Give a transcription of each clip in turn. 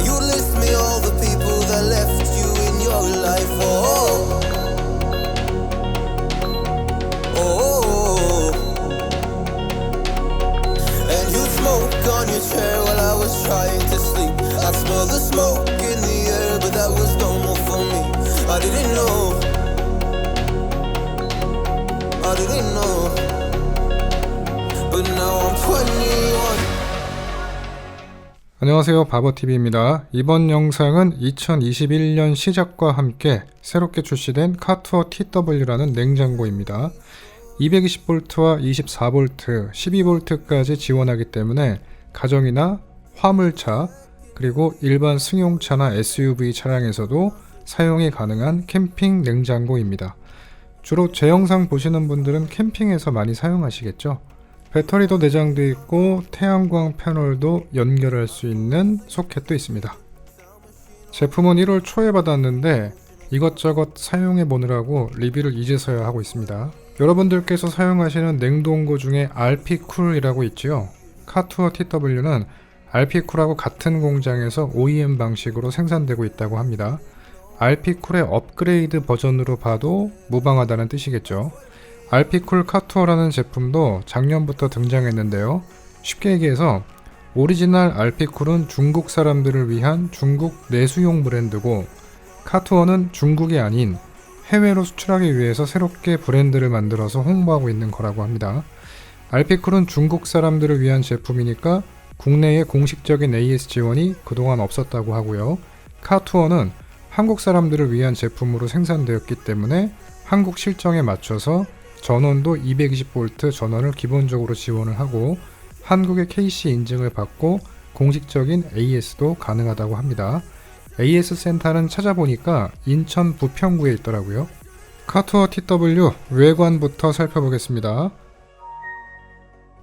you list me all the people that left you in your life. Oh, oh, oh. And you smoke on your chair while I was trying to sleep. I smell the smoke in the air, but that was normal for me. I didn't know, I didn't know, but now I'm 21. 안녕하세요, 바버TV입니다. 이번 영상은 2021년 시작과 함께 새롭게 출시된 카투어 TW라는 냉장고입니다. 220V와 24V, 12V까지 지원하기 때문에 가정이나 화물차, 그리고 일반 승용차나 SUV 차량에서도 사용이 가능한 캠핑 냉장고입니다. 주로 제 영상 보시는 분들은 캠핑에서 많이 사용하시겠죠? 배터리도 내장되어 있고 태양광 패널도 연결할 수 있는 소켓도 있습니다. 제품은 1월 초에 받았는데 이것저것 사용해 보느라고 리뷰를 이제서야 하고 있습니다. 여러분들께서 사용하시는 냉동고 중에 RP쿨이라고 있지요. 카투어 TW는 RP쿨하고 같은 공장에서 OEM 방식으로 생산되고 있다고 합니다. RP쿨의 업그레이드 버전으로 봐도 무방하다는 뜻이겠죠. RP쿨 카투어라는 제품도 작년부터 등장했는데요. 쉽게 얘기해서 오리지널 RP쿨은 중국 사람들을 위한 중국 내수용 브랜드고, 카투어는 중국이 아닌 해외로 수출하기 위해서 새롭게 브랜드를 만들어서 홍보하고 있는 거라고 합니다. RP쿨은 중국 사람들을 위한 제품이니까 국내에 공식적인 AS 지원이 그동안 없었다고 하고요. 카투어는 한국 사람들을 위한 제품으로 생산되었기 때문에 한국 실정에 맞춰서 전원도 220V 전원을 기본적으로 지원을 하고 한국의 KC 인증을 받고 공식적인 AS도 가능하다고 합니다. AS 센터는 찾아보니까 인천 부평구에 있더라고요. 카투어 TW 외관부터 살펴보겠습니다.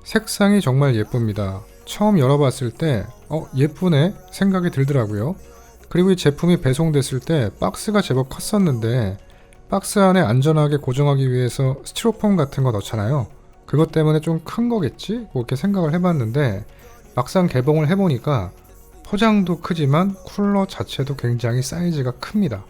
색상이 정말 예쁩니다. 처음 열어봤을 때 예쁘네 생각이 들더라고요. 그리고 이 제품이 배송됐을 때 박스가 제법 컸었는데 박스 안에 안전하게 고정하기 위해서 스티로폼 같은 거 넣잖아요. 그것 때문에 좀 큰 거겠지? 그렇게 생각을 해봤는데 막상 개봉을 해보니까 포장도 크지만 쿨러 자체도 굉장히 사이즈가 큽니다.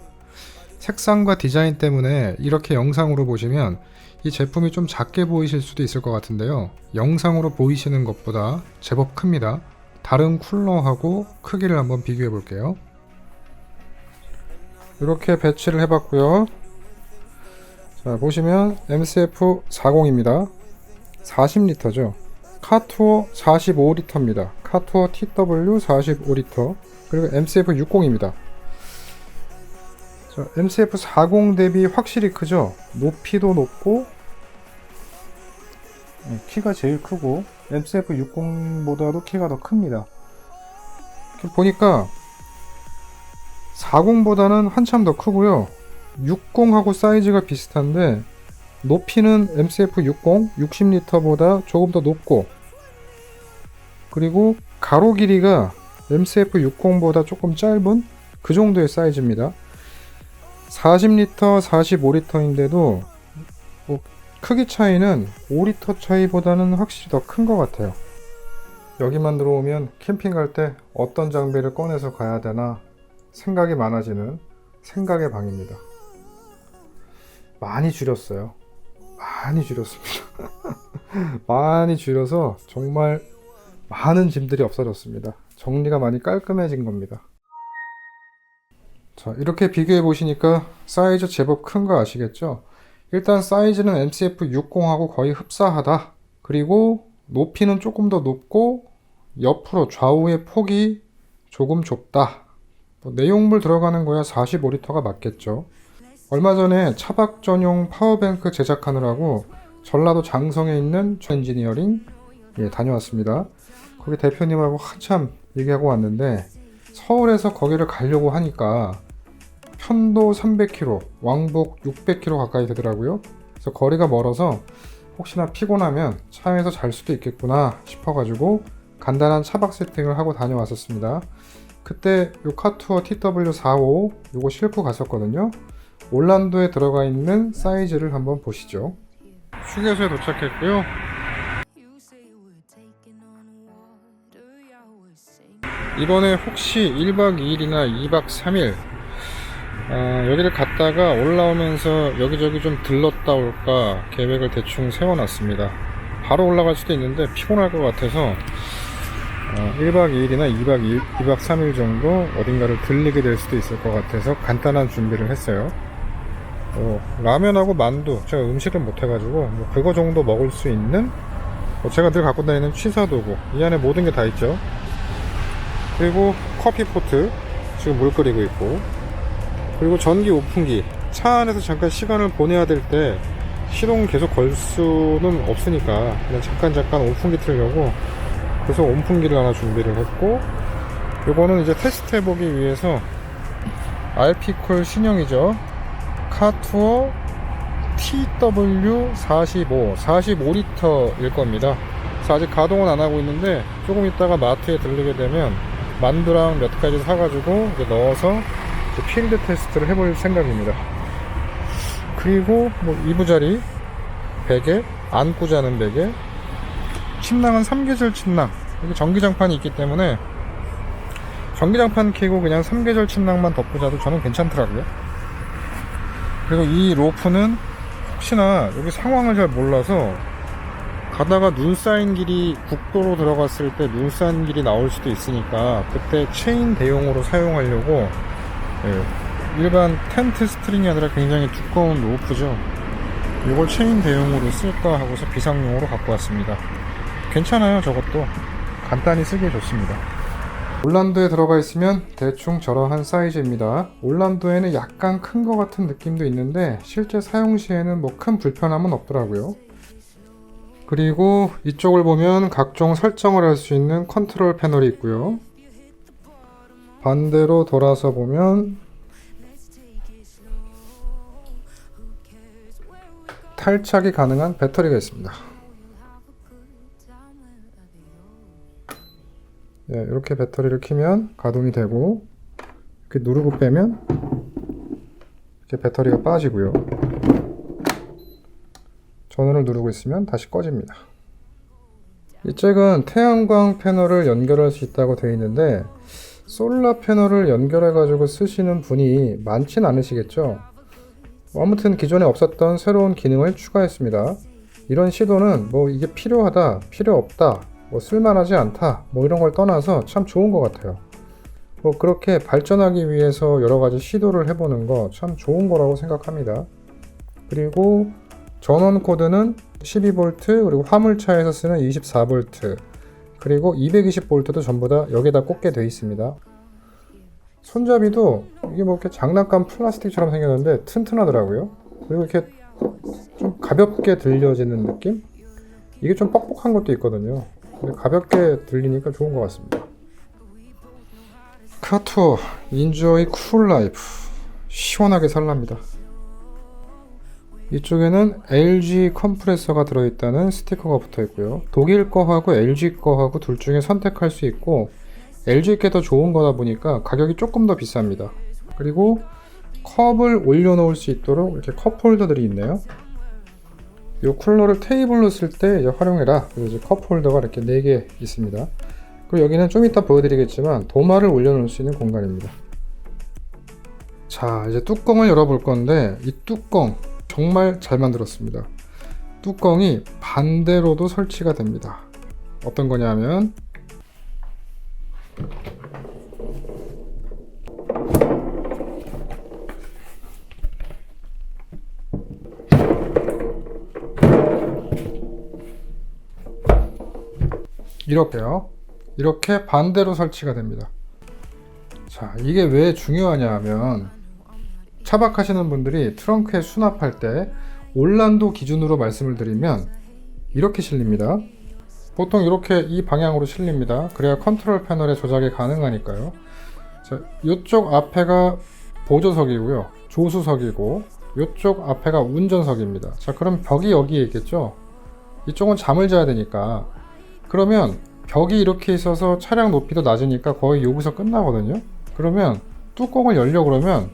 색상과 디자인 때문에 이렇게 영상으로 보시면 이 제품이 좀 작게 보이실 수도 있을 것 같은데요. 영상으로 보이시는 것보다 제법 큽니다. 다른 쿨러하고 크기를 한번 비교해 볼게요. 이렇게 배치를 해봤고요. 자, 보시면 MCF40입니다. 40L죠. 카투어 45L입니다. 카투어 TW 45L. 그리고 MCF60입니다. 자, MCF40 대비 확실히 크죠. 높이도 높고 키가 제일 크고 MCF60보다도 키가 더 큽니다. 이렇게 보니까 40보다는 한참 더 크고요. 60하고 사이즈가 비슷한데 높이는 MCF60 60L보다 조금 더 높고, 그리고 가로 길이가 MCF60보다 조금 짧은 그 정도의 사이즈입니다. 40L, 45L인데도 크기 차이는 5L 차이보다는 확실히 더 큰 것 같아요. 여기만 들어오면 캠핑 갈 때 어떤 장비를 꺼내서 가야 되나 생각이 많아지는 생각의 방입니다. 많이 줄였어요. 많이 줄였습니다. 많이 줄여서 정말 많은 짐들이 없어졌습니다. 정리가 많이 깔끔해진 겁니다. 자, 이렇게 비교해 보시니까 사이즈 제법 큰 거 아시겠죠? 일단 사이즈는 MCF60하고 거의 흡사하다. 그리고 높이는 조금 더 높고 옆으로 좌우의 폭이 조금 좁다. 내용물 들어가는 거야 45L가 맞겠죠. 얼마 전에 차박 전용 파워뱅크 제작하느라고 전라도 장성에 있는 엔지니어링 다녀왔습니다. 거기 대표님하고 한참 얘기하고 왔는데 서울에서 거기를 가려고 하니까 편도 300km, 왕복 600km 가까이 되더라고요. 그래서 거리가 멀어서 혹시나 피곤하면 차에서 잘 수도 있겠구나 싶어가지고 간단한 차박 세팅을 하고 다녀왔었습니다. 그때 요 카투어 TW45 요거 싣고 갔었거든요. 올란도에 들어가 있는 사이즈를 한번 보시죠. 휴게소에 도착했고요. 이번에 혹시 1박 2일이나 2박 3일 여기를 갔다가 올라오면서 여기저기 좀 들렀다 올까 계획을 대충 세워놨습니다. 바로 올라갈 수도 있는데 피곤할 것 같아서 1박 2일이나 2박 3일 정도 어딘가를 들리게 될 수도 있을 것 같아서 간단한 준비를 했어요. 라면하고 만두, 제가 음식을 못해가지고 그거 정도 먹을 수 있는 제가 늘 갖고 다니는 취사도구, 이 안에 모든 게 다 있죠. 그리고 커피포트, 지금 물 끓이고 있고, 그리고 전기 오픈기, 차 안에서 잠깐 시간을 보내야 될 때 시동 계속 걸 수는 없으니까 그냥 잠깐 오픈기 틀려고 그래서 온풍기를 하나 준비를 했고, 요거는 이제 테스트 해보기 위해서 RP콜 신형이죠. 카투어 TW45 45L일 겁니다. 그래서 아직 가동은 안 하고 있는데 조금 있다가 마트에 들르게 되면 만두랑 몇 가지 사가지고 이제 넣어서 이제 필드 테스트를 해볼 생각입니다. 그리고 뭐 이부자리 베개, 안고 자는 베개, 침낭은 3계절 침낭. 여기 전기장판이 있기 때문에 전기장판 켜고 그냥 3계절 침낭만 덮고 자도 저는 괜찮더라고요. 그리고 이 로프는 혹시나 여기 상황을 잘 몰라서 가다가 눈 쌓인 길이 국도로 들어갔을 때 눈 쌓인 길이 나올 수도 있으니까 그때 체인 대용으로 사용하려고 일반 텐트 스트링이 아니라 굉장히 두꺼운 로프죠. 이걸 체인 대용으로 쓸까 하고서 비상용으로 갖고 왔습니다. 괜찮아요. 저것도 간단히 쓰기에 좋습니다. 올란도에 들어가 있으면 대충 저러한 사이즈입니다. 올란도에는 약간 큰 것 같은 느낌도 있는데 실제 사용 시에는 뭐 큰 불편함은 없더라고요. 그리고 이쪽을 보면 각종 설정을 할 수 있는 컨트롤 패널이 있고요. 반대로 돌아서 보면 탈착이 가능한 배터리가 있습니다. 이렇게 배터리를 켜면 가동이 되고, 이렇게 누르고 빼면 이렇게 배터리가 빠지고요. 전원을 누르고 있으면 다시 꺼집니다. 이 잭은 태양광 패널을 연결할 수 있다고 되어 있는데 솔라 패널을 연결해 가지고 쓰시는 분이 많진 않으시겠죠. 아무튼 기존에 없었던 새로운 기능을 추가했습니다. 이런 시도는 뭐 이게 필요하다, 필요 없다, 뭐 쓸만하지 않다, 뭐 이런 걸 떠나서 참 좋은 것 같아요. 뭐 그렇게 발전하기 위해서 여러 가지 시도를 해보는 거 참 좋은 거라고 생각합니다. 그리고 전원 코드는 12V, 그리고 화물차에서 쓰는 24V, 그리고 220V도 전부 다 여기다 꽂게 되어 있습니다. 손잡이도 이게 뭐 이렇게 장난감 플라스틱처럼 생겼는데 튼튼하더라고요. 그리고 이렇게 좀 가볍게 들려지는 느낌? 이게 좀 뻑뻑한 것도 있거든요. 근데 가볍게 들리니까 좋은 것 같습니다. 카투어 인조이 쿨 라이프, 시원하게 살랍니다. 이쪽에는 LG 컴프레서가 들어있다는 스티커가 붙어 있고요. 독일 거하고 LG 거하고 둘 중에 선택할 수 있고, LG께 더 좋은 거다 보니까 가격이 조금 더 비쌉니다. 그리고 컵을 올려놓을 수 있도록 이렇게 컵 홀더들이 있네요. 이 쿨러를 테이블로 쓸 때 이제 활용해라. 그래서 이제 컵 홀더가 이렇게 4개 있습니다. 그리고 여기는 좀 이따 보여드리겠지만 도마를 올려놓을 수 있는 공간입니다. 자, 이제 뚜껑을 열어볼 건데 이 뚜껑 정말 잘 만들었습니다. 뚜껑이 반대로도 설치가 됩니다. 어떤 거냐면 이렇게요. 이렇게 반대로 설치가 됩니다. 자, 이게 왜 중요하냐 하면 차박하시는 분들이 트렁크에 수납할 때 올란도 기준으로 말씀을 드리면 이렇게 실립니다. 보통 이렇게 이 방향으로 실립니다. 그래야 컨트롤 패널의 조작이 가능하니까요. 자, 이쪽 앞에가 보조석이고요. 조수석이고 이쪽 앞에가 운전석입니다. 자, 그럼 벽이 여기에 있겠죠. 이쪽은 잠을 자야 되니까, 그러면 벽이 이렇게 있어서 차량 높이도 낮으니까 거의 여기서 끝나거든요. 그러면 뚜껑을 열려고 그러면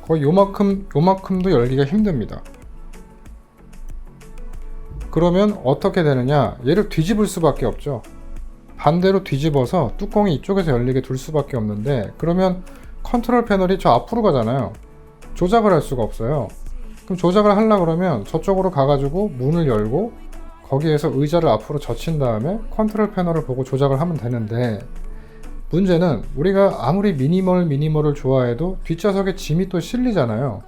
거의 요만큼도 열기가 힘듭니다. 그러면 어떻게 되느냐, 얘를 뒤집을 수밖에 없죠. 반대로 뒤집어서 뚜껑이 이쪽에서 열리게 둘 수밖에 없는데, 그러면 컨트롤 패널이 저 앞으로 가잖아요. 조작을 할 수가 없어요. 그럼 조작을 하려고 그러면 저쪽으로 가가지고 문을 열고 거기에서 의자를 앞으로 젖힌 다음에 컨트롤 패널을 보고 조작을 하면 되는데, 문제는 우리가 아무리 미니멀을 좋아해도 뒷좌석에 짐이 또 실리잖아요.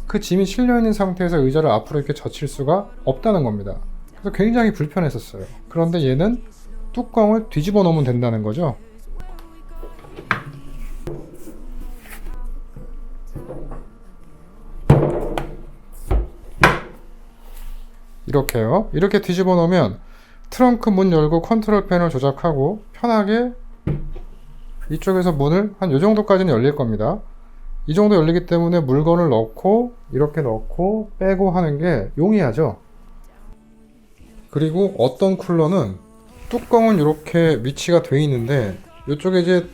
그 짐이 실려있는 상태에서 의자를 앞으로 이렇게 젖힐 수가 없다는 겁니다. 그래서 굉장히 불편했었어요. 그런데 얘는 뚜껑을 뒤집어 놓으면 된다는 거죠. 이렇게요. 이렇게 뒤집어 놓으면 트렁크 문 열고 컨트롤 패널 조작하고 편하게 이쪽에서 문을 한 요 정도까지는 열릴 겁니다. 이 정도 열리기 때문에 물건을 넣고 이렇게 넣고 빼고 하는 게 용이하죠. 그리고 어떤 쿨러는 뚜껑은 이렇게 위치가 돼 있는데 이쪽에 이제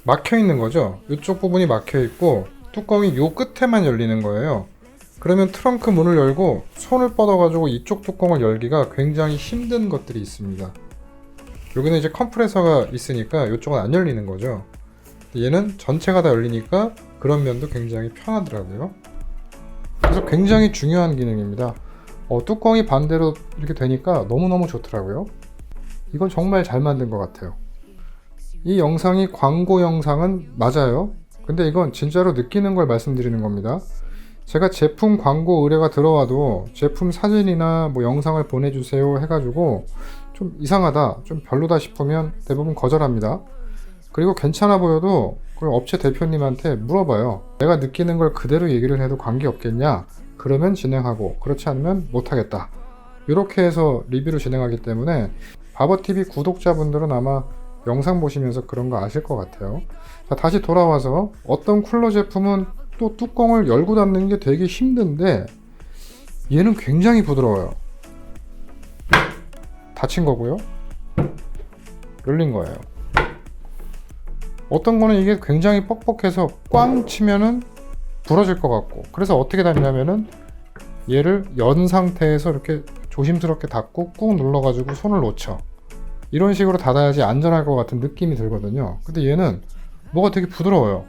막혀 있는 거죠. 이쪽 부분이 막혀 있고 뚜껑이 요 끝에만 열리는 거예요. 그러면 트렁크 문을 열고 손을 뻗어 가지고 이쪽 뚜껑을 열기가 굉장히 힘든 것들이 있습니다. 여기는 이제 컴프레서가 있으니까 이쪽은 안 열리는 거죠. 얘는 전체가 다 열리니까 그런 면도 굉장히 편하더라고요. 그래서 굉장히 중요한 기능입니다. 뚜껑이 반대로 이렇게 되니까 너무너무 좋더라고요. 이건 정말 잘 만든 것 같아요. 이 영상이 광고 영상은 맞아요. 근데 이건 진짜로 느끼는 걸 말씀드리는 겁니다. 제가 제품 광고 의뢰가 들어와도 제품 사진이나 뭐 영상을 보내주세요 해가지고 좀 이상하다, 좀 별로다 싶으면 대부분 거절합니다. 그리고 괜찮아 보여도 그 업체 대표님한테 물어봐요. 내가 느끼는 걸 그대로 얘기를 해도 관계없겠냐? 그러면 진행하고, 그렇지 않으면 못하겠다. 이렇게 해서 리뷰를 진행하기 때문에 바버TV 구독자분들은 아마 영상 보시면서 그런 거 아실 것 같아요. 자, 다시 돌아와서 어떤 쿨러 제품은 또 뚜껑을 열고 닫는 게 되게 힘든데 얘는 굉장히 부드러워요. 닫힌 거고요. 열린 거예요. 어떤 거는 이게 굉장히 뻑뻑해서 꽝 치면은 부러질 것 같고, 그래서 어떻게 닫냐면은 얘를 연 상태에서 이렇게 조심스럽게 닫고 꾹 눌러가지고 손을 놓쳐. 이런 식으로 닫아야지 안전할 것 같은 느낌이 들거든요. 근데 얘는 뭐가 되게 부드러워요.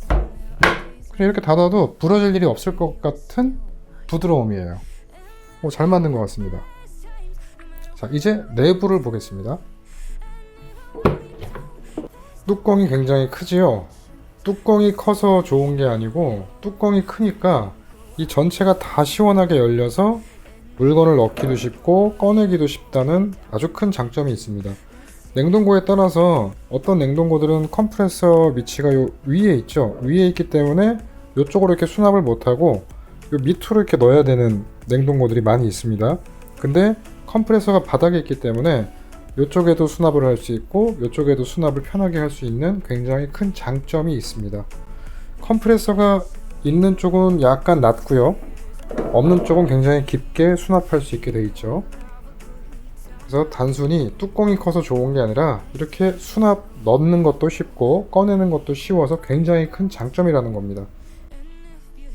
그냥 이렇게 닫아도 부러질 일이 없을 것 같은 부드러움이에요. 잘 만든 것 같습니다. 자, 이제 내부를 보겠습니다. 뚜껑이 굉장히 크지요. 뚜껑이 커서 좋은 게 아니고 뚜껑이 크니까 이 전체가 다 시원하게 열려서 물건을 넣기도 쉽고 꺼내기도 쉽다는 아주 큰 장점이 있습니다. 냉동고에 따라서 어떤 냉동고들은 컴프레서 위치가 요 위에 있죠. 위에 있기 때문에 이쪽으로 이렇게 수납을 못하고 요 밑으로 이렇게 넣어야 되는 냉동고들이 많이 있습니다. 근데 컴프레서가 바닥에 있기 때문에 이쪽에도 수납을 할 수 있고 이쪽에도 수납을 편하게 할 수 있는 굉장히 큰 장점이 있습니다. 컴프레서가 있는 쪽은 약간 낮고요. 없는 쪽은 굉장히 깊게 수납할 수 있게 되어 있죠. 그래서 단순히 뚜껑이 커서 좋은 게 아니라 이렇게 수납 넣는 것도 쉽고 꺼내는 것도 쉬워서 굉장히 큰 장점이라는 겁니다.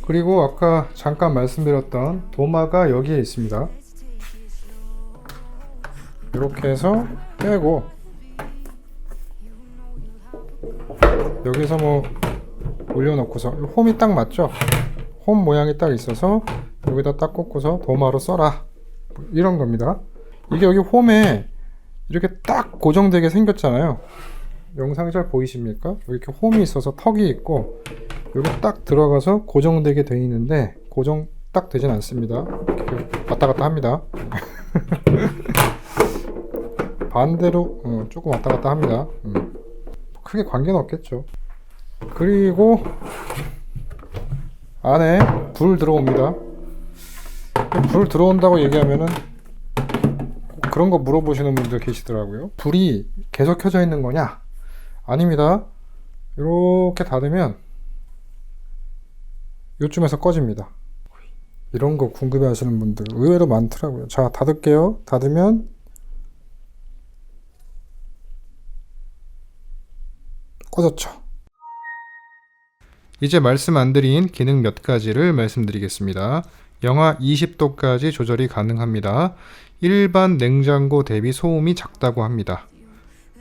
그리고 아까 잠깐 말씀드렸던 도마가 여기에 있습니다. 이렇게 해서 빼고 여기서 뭐 올려놓고서 홈이 딱 맞죠? 홈 모양이 딱 있어서 여기다 딱 꽂고서 도마로 써라, 이런 겁니다. 이게 여기 홈에 이렇게 딱 고정되게 생겼잖아요. 영상이 잘 보이십니까? 여기 이렇게 홈이 있어서 턱이 있고 여기 딱 들어가서 고정되게 되어 있는데 고정 딱 되진 않습니다. 이렇게 왔다 갔다 합니다. 반대로 조금 왔다 갔다 합니다. 크게 관계는 없겠죠. 그리고 안에 불 들어옵니다. 불 들어온다고 얘기하면은 그런 거 물어보시는 분들 계시더라고요. 불이 계속 켜져 있는 거냐? 아닙니다. 이렇게 닫으면 요쯤에서 꺼집니다. 이런 거 궁금해 하시는 분들 의외로 많더라고요. 자, 닫을게요. 닫으면 꺼졌죠. 이제 말씀 안 드린 기능 몇 가지를 말씀드리겠습니다. 영하 20도까지 조절이 가능합니다. 일반 냉장고 대비 소음이 작다고 합니다.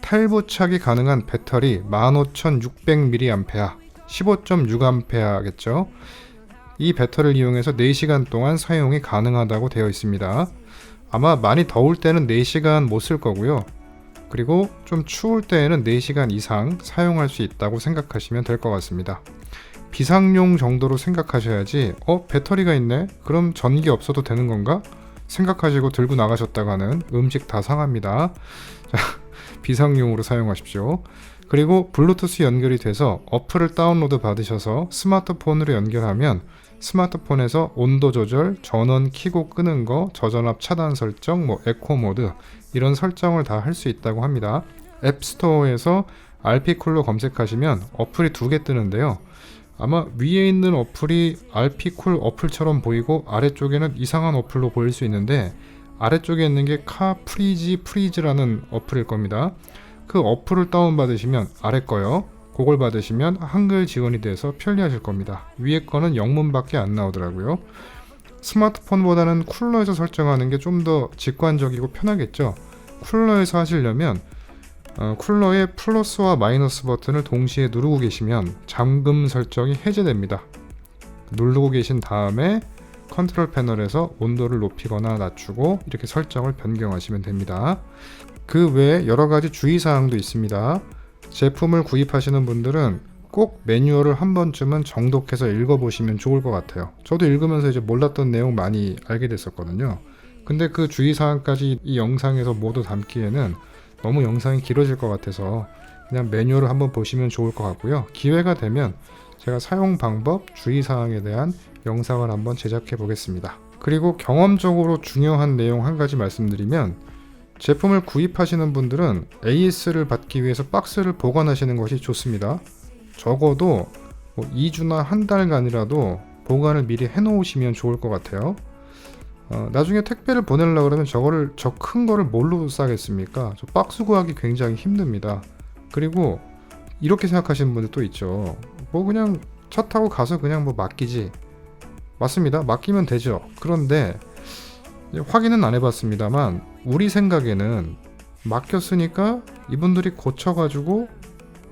탈부착이 가능한 배터리 15600mAh, 15.6A겠죠. 이 배터리를 이용해서 4시간 동안 사용이 가능하다고 되어 있습니다. 아마 많이 더울 때는 4시간 못 쓸 거고요. 그리고 좀 추울 때에는 4시간 이상 사용할 수 있다고 생각하시면 될 것 같습니다. 비상용 정도로 생각하셔야지 배터리가 있네? 그럼 전기 없어도 되는 건가? 생각하시고 들고 나가셨다가는 음식 다 상합니다. 자, 비상용으로 사용하십시오. 그리고 블루투스 연결이 돼서 어플을 다운로드 받으셔서 스마트폰으로 연결하면 스마트폰에서 온도 조절, 전원 켜고 끄는 거, 저전압 차단 설정, 에코 모드 이런 설정을 다 할 수 있다고 합니다. 앱스토어에서 RP쿨러 검색하시면 어플이 2개 뜨는데요. 아마 위에 있는 어플이 RP쿨 어플처럼 보이고 아래쪽에는 이상한 어플로 보일 수 있는데 아래쪽에 있는 게 프리즈라는 어플일 겁니다. 그 어플을 다운받으시면 아래 거요. 그걸 받으시면 한글 지원이 돼서 편리하실 겁니다. 위에 거는 영문밖에 안 나오더라고요. 스마트폰보다는 쿨러에서 설정하는 게 좀 더 직관적이고 편하겠죠. 쿨러에서 하시려면 쿨러의 플러스와 마이너스 버튼을 동시에 누르고 계시면 잠금 설정이 해제됩니다. 누르고 계신 다음에 컨트롤 패널에서 온도를 높이거나 낮추고 이렇게 설정을 변경하시면 됩니다. 그 외에 여러 가지 주의사항도 있습니다. 제품을 구입하시는 분들은 꼭 매뉴얼을 한 번쯤은 정독해서 읽어보시면 좋을 것 같아요. 저도 읽으면서 이제 몰랐던 내용 많이 알게 됐었거든요. 근데 그 주의사항까지 이 영상에서 모두 담기에는 너무 영상이 길어질 것 같아서 그냥 매뉴얼을 한번 보시면 좋을 것 같고요. 기회가 되면 제가 사용 방법, 주의사항에 대한 영상을 한번 제작해 보겠습니다. 그리고 경험적으로 중요한 내용 한 가지 말씀드리면 제품을 구입하시는 분들은 AS를 받기 위해서 박스를 보관하시는 것이 좋습니다. 적어도 2주나 한 달간이라도 보관을 미리 해놓으시면 좋을 것 같아요. 나중에 택배를 보내려고 그러면 저 큰 거를 뭘로 싸겠습니까? 저 박스 구하기 굉장히 힘듭니다. 그리고 이렇게 생각하시는 분들 또 있죠. 그냥 차 타고 가서 그냥 맡기지. 맞습니다. 맡기면 되죠. 그런데 확인은 안 해봤습니다만 우리 생각에는 맡겼으니까 이분들이 고쳐가지고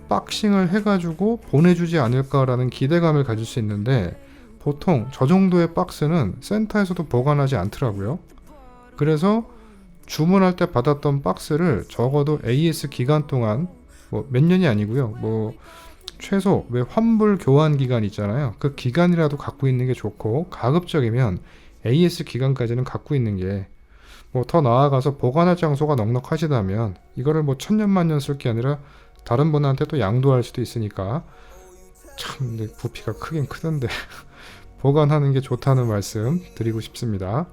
박싱을 해가지고 보내주지 않을까라는 기대감을 가질 수 있는데 보통 저 정도의 박스는 센터에서도 보관하지 않더라고요. 그래서 주문할 때 받았던 박스를 적어도 AS 기간 동안 몇 년이 아니고요. 최소 왜 환불 교환 기간 있잖아요. 그 기간이라도 갖고 있는 게 좋고 가급적이면 AS 기간까지는 갖고 있는 게 더 나아가서 보관할 장소가 넉넉하시다면 이거를 천년만년 쓸 게 아니라 다른 분한테 또 양도할 수도 있으니까 참 부피가 크긴 크던데 보관하는 게 좋다는 말씀 드리고 싶습니다.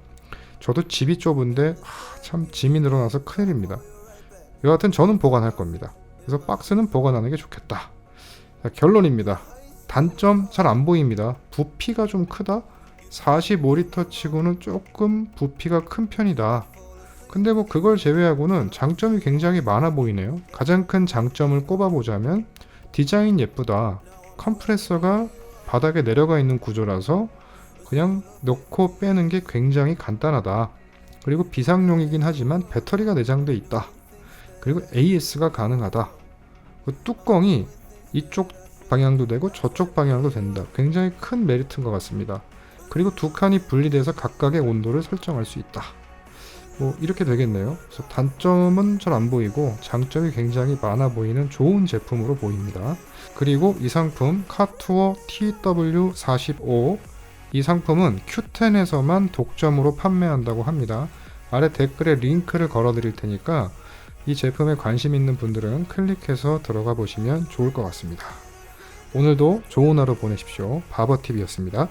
저도 집이 좁은데 참 짐이 늘어나서 큰일입니다. 여하튼 저는 보관할 겁니다. 그래서 박스는 보관하는 게 좋겠다. 자, 결론입니다. 단점 잘 안 보입니다. 부피가 좀 크다? 45리터 치고는 조금 부피가 큰 편이다. 근데 그걸 제외하고는 장점이 굉장히 많아 보이네요. 가장 큰 장점을 꼽아보자면 디자인 예쁘다. 컴프레서가 바닥에 내려가 있는 구조라서 그냥 넣고 빼는 게 굉장히 간단하다. 그리고 비상용이긴 하지만 배터리가 내장돼 있다. 그리고 AS가 가능하다. 그 뚜껑이 이쪽 방향도 되고 저쪽 방향도 된다. 굉장히 큰 메리트인 것 같습니다. 그리고 두 칸이 분리돼서 각각의 온도를 설정할 수 있다. 이렇게 되겠네요. 그래서 단점은 잘 안 보이고 장점이 굉장히 많아 보이는 좋은 제품으로 보입니다. 그리고 이 상품 카투어 TW45 이 상품은 Q10에서만 독점으로 판매한다고 합니다. 아래 댓글에 링크를 걸어 드릴 테니까 이 제품에 관심 있는 분들은 클릭해서 들어가 보시면 좋을 것 같습니다. 오늘도 좋은 하루 보내십시오. 바버TV였습니다.